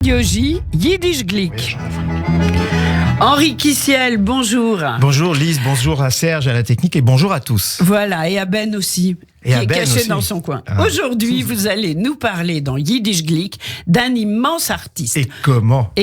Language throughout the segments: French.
Yogi, Yiddish Glick. Henri Kissiel, bonjour. Bonjour Lise, bonjour à Serge, à la technique et bonjour à tous. Voilà, et à Ben aussi. Et qui est caché dans son coin. Aujourd'hui, vous allez nous parler dans Yiddish Glick d'un immense artiste. Et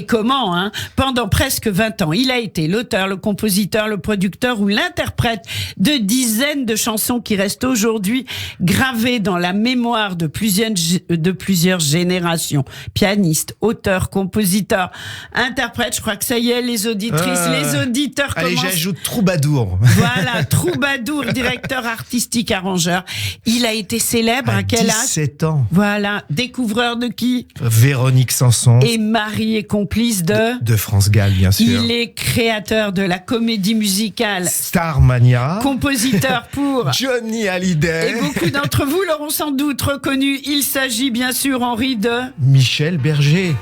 comment hein? Pendant presque 20 ans, il a été l'auteur, le compositeur, le producteur ou l'interprète de dizaines de chansons qui restent aujourd'hui gravées dans la mémoire de plusieurs générations. Pianiste, auteur, compositeur, interprète. Je crois que ça y est, les auditrices, les auditeurs allez, commencent. j'ajoute troubadour. Voilà, troubadour, directeur artistique, arrangeur. Il a été célèbre à quel âge ? 17 ans. Voilà, découvreur de qui ? Véronique Sanson. Et mari et complice de France Gall, bien sûr. Il est créateur de la comédie musicale Starmania. Compositeur pour Johnny Hallyday. Et beaucoup d'entre vous l'auront sans doute reconnu. Il s'agit bien sûr, Henri, de Michel Berger.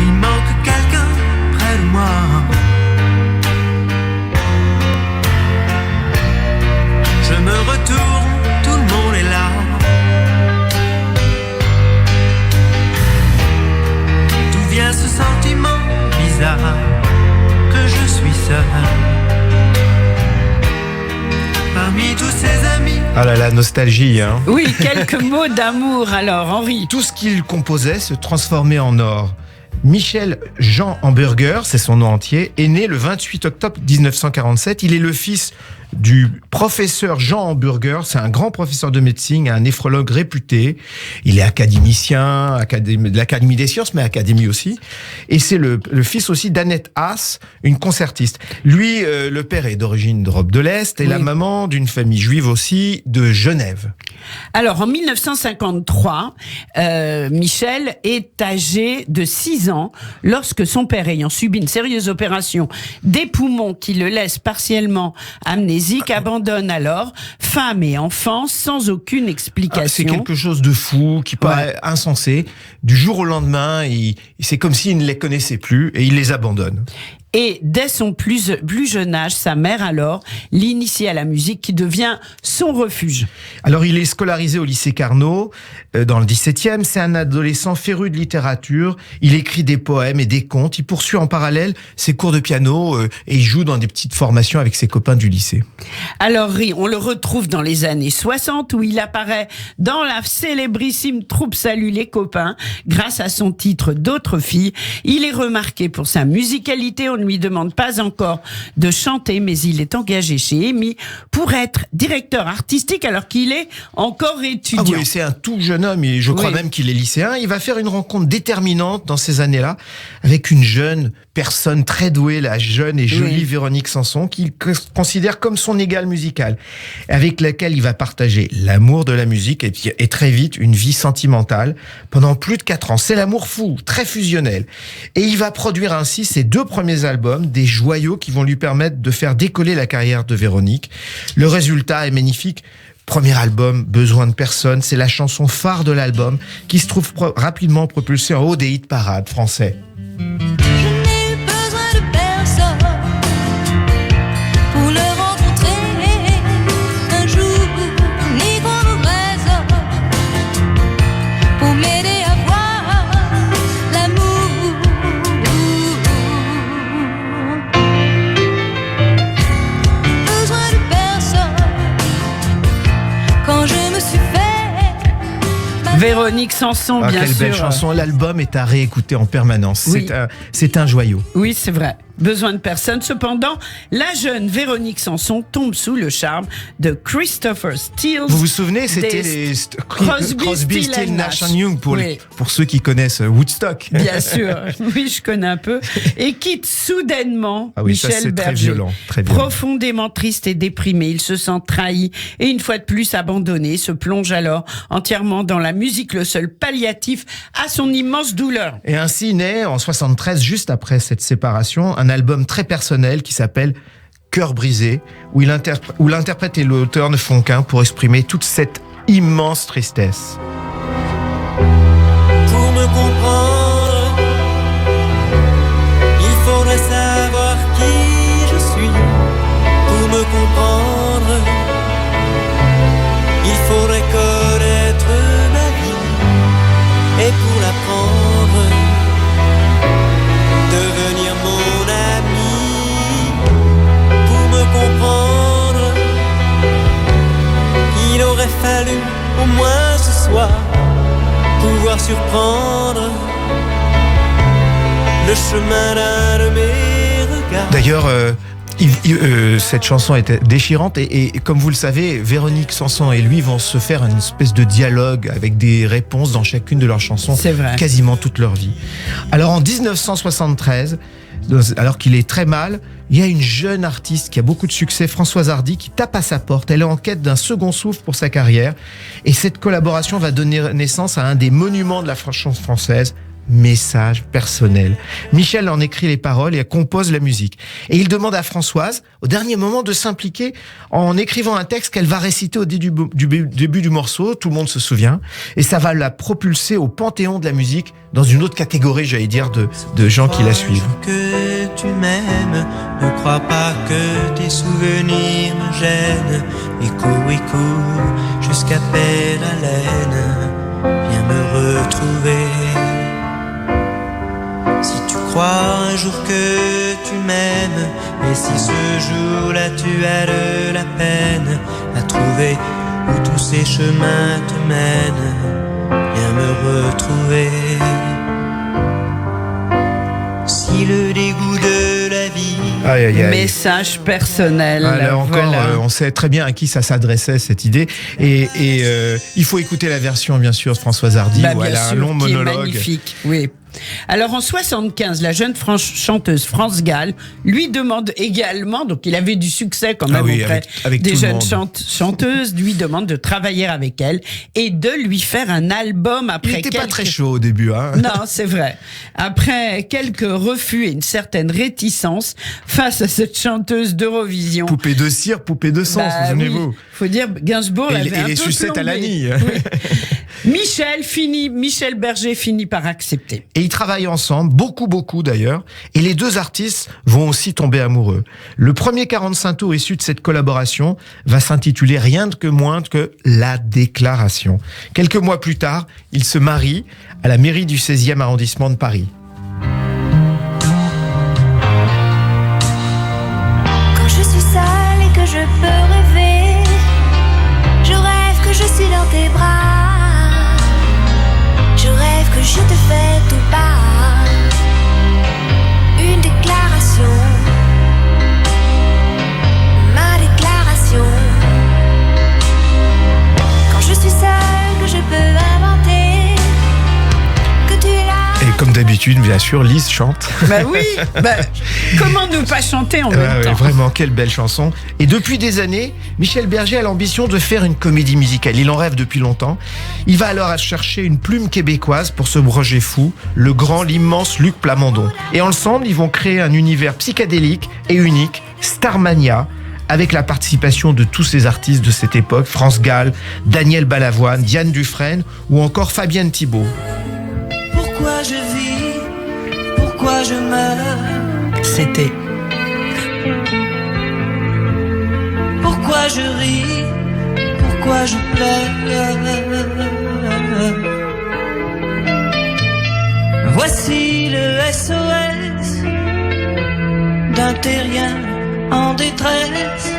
Il manque quelqu'un près de moi. Je me retourne, tout le monde est là. D'où vient ce sentiment bizarre que je suis seul parmi tous ces amis? Ah là là, nostalgie, hein. Oui, quelques mots d'amour alors, Henri. Tout ce qu'il composait se transformait en or. Michel Jean Hamburger, c'est son nom entier, est né le 28 octobre 1947. Il est le fils du professeur Jean Hamburger. C'est un grand professeur de médecine, un néphrologue réputé. Il est académicien, de l'Académie des sciences, mais académie aussi. Et c'est le fils aussi d'Annette Haas, une concertiste. Lui, le père est d'origine d'Europe de l'Est et la maman d'une famille juive aussi de Genève. Alors, en 1953, Michel est âgé de 6 ans lorsque son père, ayant subi une sérieuse opération des poumons qui le laisse partiellement amnésique, abandonne alors femme et enfants sans aucune explication. C'est quelque chose de fou, qui paraît insensé. Du jour au lendemain, c'est comme s'il ne les connaissait plus et il les abandonne. Et dès son plus jeune âge, sa mère alors l'initie à la musique qui devient son refuge. Alors il est scolarisé au lycée Carnot, dans le 17e. C'est un adolescent féru de littérature. Il écrit des poèmes et des contes. Il poursuit en parallèle ses cours de piano et il joue dans des petites formations avec ses copains du lycée. Alors on le retrouve dans les années 60 où il apparaît dans la célébrissime troupe Salut les copains grâce à son titre D'autres filles. Il est remarqué pour sa musicalité. On ne lui demande pas encore de chanter, mais il est engagé chez EMI pour être directeur artistique alors qu'il est encore étudiant. Ah oui, c'est un tout jeune homme et je crois même qu'il est lycéen. Il va faire une rencontre déterminante dans ces années-là avec une jeune personne très douée, la jeune et jolie Véronique Sanson, qu'il considère comme son égale musicale, avec laquelle il va partager l'amour de la musique et très vite une vie sentimentale pendant plus de 4 ans. C'est l'amour fou, très fusionnel. Et il va produire ainsi ses 2 premiers albums, des joyaux qui vont lui permettre de faire décoller la carrière de Véronique. Le résultat est magnifique. Premier album, Besoin de personne, c'est la chanson phare de l'album qui se trouve rapidement propulsée en haut des hit parades français. Véronique Sanson, bien quelle sûr. Quelle belle chanson. L'album est à réécouter en permanence. Oui. C'est un joyau. Oui, c'est vrai. Besoin de personne. Cependant, la jeune Véronique Sanson tombe sous le charme de Christopher Stills. Vous vous souvenez, c'était les Crosby, Stills, Nash & Young pour ceux qui connaissent Woodstock. Bien sûr, oui, je connais un peu. Et quitte soudainement Michel Berger. Très violent. Profondément triste et déprimé, il se sent trahi et une fois de plus abandonné, se plonge alors entièrement dans la musique, le seul palliatif à son immense douleur. Et ainsi naît en 73, juste après cette séparation, un album très personnel qui s'appelle Cœur brisé, où l'interprète et l'auteur ne font qu'un pour exprimer toute cette immense tristesse. Pour me comprendre, il faudrait savoir qui je suis. Pour me comprendre, il faudrait connaître ma vie. Et pour l'apprendre, le chemin d'un de mes regards. D'ailleurs, cette chanson était déchirante et comme vous le savez, Véronique Sanson et lui vont se faire une espèce de dialogue avec des réponses dans chacune de leurs chansons, C'est vrai. quasiment toute leur vie. Alors en 1973, alors qu'il est très mal, il y a une jeune artiste qui a beaucoup de succès, Françoise Hardy, qui tape à sa porte. Elle est en quête d'un second souffle pour sa carrière et cette collaboration va donner naissance à un des monuments de la chanson française, Message personnel. Michel en écrit les paroles et elle compose la musique. Et il demande à Françoise, au dernier moment, de s'impliquer en écrivant un texte qu'elle va réciter au début du morceau. Tout le monde se souvient. Et ça va la propulser au panthéon de la musique, dans une autre catégorie, j'allais dire, de gens qui la suivent. Que tu m'aimes, ne crois pas que tes souvenirs me gênent. Écho, jusqu'à peine haleine, viens me retrouver. Si tu crois un jour que tu m'aimes, et si ce jour-là tu as de la peine à trouver où tous ces chemins te mènent, viens me retrouver. Si le dégoût de la vie... Aïe, aïe, aïe. Message personnel. Là encore, voilà. on sait très bien à qui ça s'adressait cette idée. Et il faut écouter la version, bien sûr, de Françoise Hardy, où Bien elle a un sûr, long qui est monologue. magnifique, oui. Alors en 75, la jeune chanteuse France Gall lui demande également, donc il avait du succès quand même oui, auprès avec des tout le jeunes monde. chanteuses, lui demande de travailler avec elle et de lui faire un album après Il n'était pas quelques... très chaud au début. Hein. Non, c'est vrai. Après quelques refus et une certaine réticence face à cette chanteuse d'Eurovision. Poupée de cire, poupée de sens, Bah souvenez-vous. oui, faut dire, Gainsbourg l'avait un Et les peu sucettes à plombé. l'anille. Oui. Michel Berger finit par accepter. Et ils travaillent ensemble, beaucoup d'ailleurs, et les deux artistes vont aussi tomber amoureux. Le premier 45 tours issu de cette collaboration va s'intituler rien de moins que La Déclaration. Quelques mois plus tard, ils se marient à la mairie du 16e arrondissement de Paris. Quand je suis seule et que je peux rêver, je rêve que je suis dans tes bras. Je rêve que je te fais tout part. Une déclaration, ma déclaration. Quand je suis seule, que je peux inventer, que tu es là. Et comme d'habitude, bien sûr, Lise chante. Bah oui, comment ne pas chanter en même temps? Vraiment, quelle belle chanson. Et depuis des années, Michel Berger a l'ambition de faire une comédie musicale. Il en rêve depuis longtemps. Il va alors chercher une plume québécoise pour ce projet fou, l'immense Luc Plamondon. Et ensemble, ils vont créer un univers psychédélique et unique, Starmania, avec la participation de tous ces artistes de cette époque, France Gall, Daniel Balavoine, Diane Dufresne ou encore Fabienne Thibault. Pourquoi je vis, pourquoi je meurs, C'était. pourquoi je ris, pourquoi je pleure. Voici le SOS d'un terrien en détresse.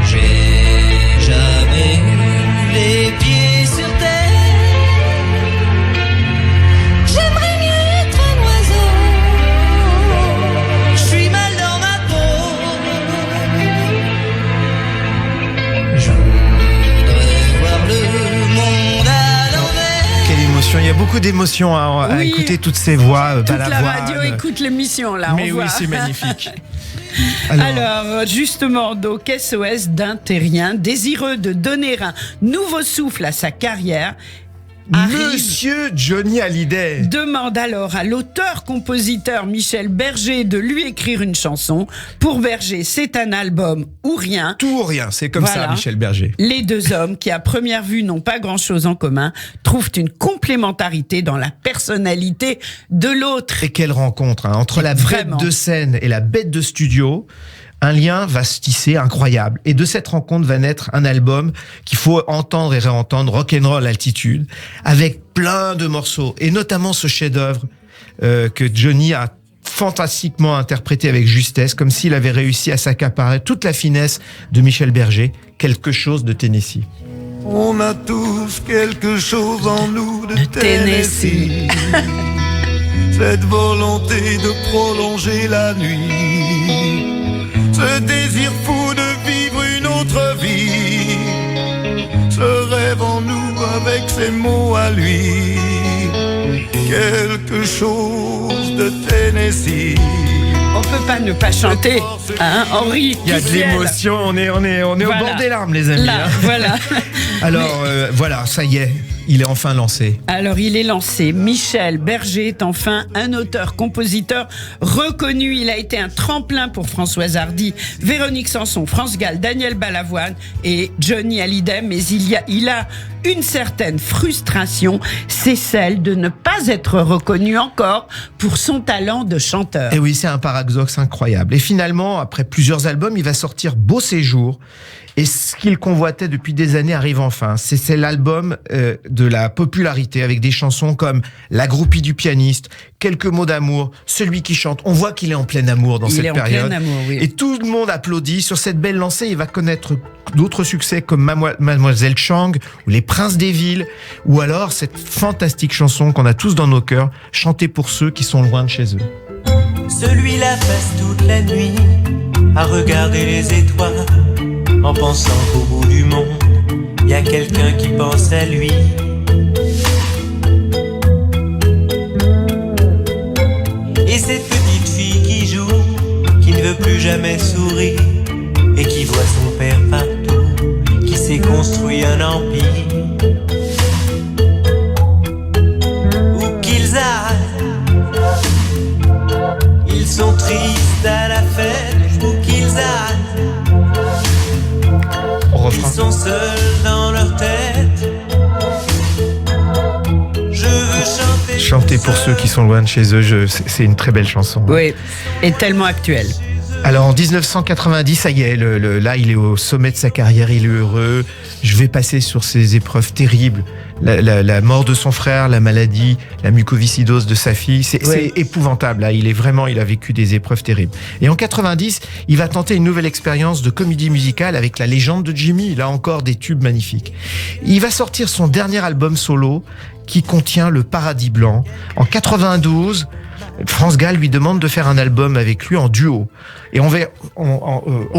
J'ai jamais eu les pieds sur terre. J'aimerais mieux être un oiseau. Je suis mal dans ma peau. Je voudrais voir le monde à l'envers. Quelle émotion, il y a beaucoup d'émotions à Oui. écouter toutes ces voix, Toute la Balavoine. radio écoute l'émission là. Mais on oui, voit. c'est magnifique. Alors, justement, donc SOS d'un terrien désireux de donner un nouveau souffle à sa carrière arrive, Monsieur Johnny Hallyday. demande alors à l'auteur-compositeur Michel Berger de lui écrire une chanson. Pour Berger, c'est un album ou rien. Tout ou rien, c'est comme Voilà. ça, Michel Berger. Les deux hommes, qui à première vue n'ont pas grand-chose en commun, trouvent une complémentarité dans la personnalité de l'autre. Et quelle rencontre, hein, entre la Vraiment. bête de scène et la bête de studio. Un lien va se tisser incroyable. Et de cette rencontre va naître un album qu'il faut entendre et réentendre, Rock'n'Roll Altitude, avec plein de morceaux. Et notamment ce chef-d'œuvre que Johnny a fantastiquement interprété avec justesse, comme s'il avait réussi à s'accaparer toute la finesse de Michel Berger, Quelque chose de Tennessee. On a tous quelque chose en nous de Tennessee. Tennessee. cette volonté de prolonger la nuit, ce désir fou de vivre une autre vie, ce rêve en nous avec ses mots à lui, quelque chose de Tennessee. On peut pas ne pas chanter, hein, Henri. Il y a de l'émotion, on est voilà. Au bord des larmes, les amis. Là, hein. voilà. Alors, voilà, ça y est, il est enfin lancé. Alors, il est lancé. Michel Berger est enfin un auteur-compositeur reconnu. Il a été un tremplin pour Françoise Hardy, Véronique Sanson, France Gall, Daniel Balavoine et Johnny Hallyday. Mais il a une certaine frustration, c'est celle de ne pas être reconnu encore pour son talent de chanteur. Et oui, c'est un paradoxe incroyable. Et finalement, après plusieurs albums, il va sortir Beau Séjour. Et ce qu'il convoitait depuis des années arrive enfin. C'est l'album de la popularité, avec des chansons comme La groupie du pianiste, Quelques mots d'amour, Celui qui chante. On voit qu'il est en plein amour dans cette période. Plein amour, oui. Et tout le monde applaudit. Sur cette belle lancée, il va connaître d'autres succès comme Mademoiselle Chang ou Les Princes des Villes, ou alors cette fantastique chanson qu'on a tous dans nos cœurs, chantée pour ceux qui sont loin de chez eux. Celui-là passe toute la nuit à regarder les étoiles, en pensant qu'au bout du monde, y a quelqu'un qui pense à lui. Et cette petite fille qui joue, qui ne veut plus jamais sourire, et qui voit son père partout, qui s'est construit un empire. Où qu'ils aillent, ils sont tristes à la fête, où qu'ils aillent. Ils sont seuls dans leur tête. Je veux chanter pour ceux qui sont loin de chez eux. C'est une très belle chanson. Oui, et tellement actuelle. Alors en 1990, ça y est, là il est au sommet de sa carrière, il est heureux. Je vais passer sur ces épreuves terribles. La mort de son frère, la maladie, la mucoviscidose de sa fille, c'est épouvantable. Là, il a vécu des épreuves terribles. Et en 90, il va tenter une nouvelle expérience de comédie musicale avec La légende de Jimmy. Là encore, des tubes magnifiques. Il va sortir son dernier album solo qui contient Le Paradis Blanc. En 92, France Gall lui demande de faire un album avec lui en duo. Et on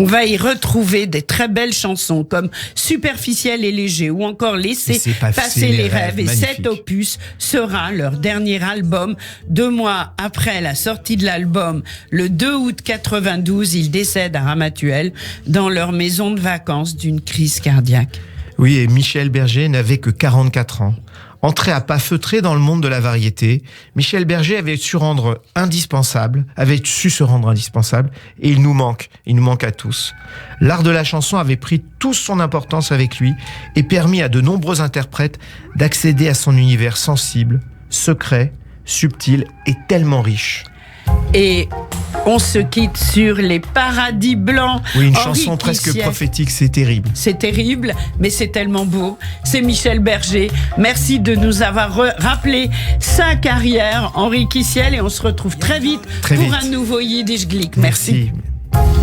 va y retrouver des très belles chansons comme Superficiel et léger ou encore Laisser passer les rêves. Et cet opus sera leur dernier album. 2 mois après la sortie de l'album, le 2 août 92, ils décèdent à Ramatuelle dans leur maison de vacances d'une crise cardiaque. Oui, et Michel Berger n'avait que 44 ans. Entré à pas feutré dans le monde de la variété, Michel Berger avait su se rendre indispensable, et il nous manque à tous. L'art de la chanson avait pris toute son importance avec lui et permis à de nombreux interprètes d'accéder à son univers sensible, secret, subtil et tellement riche. Et on se quitte sur Les Paradis Blancs. Oui, une chanson presque prophétique, c'est terrible. C'est terrible, mais c'est tellement beau. C'est Michel Berger. Merci de nous avoir rappelé sa carrière, Henri Kissiel, et on se retrouve très vite pour un nouveau Yiddish Glick. Merci.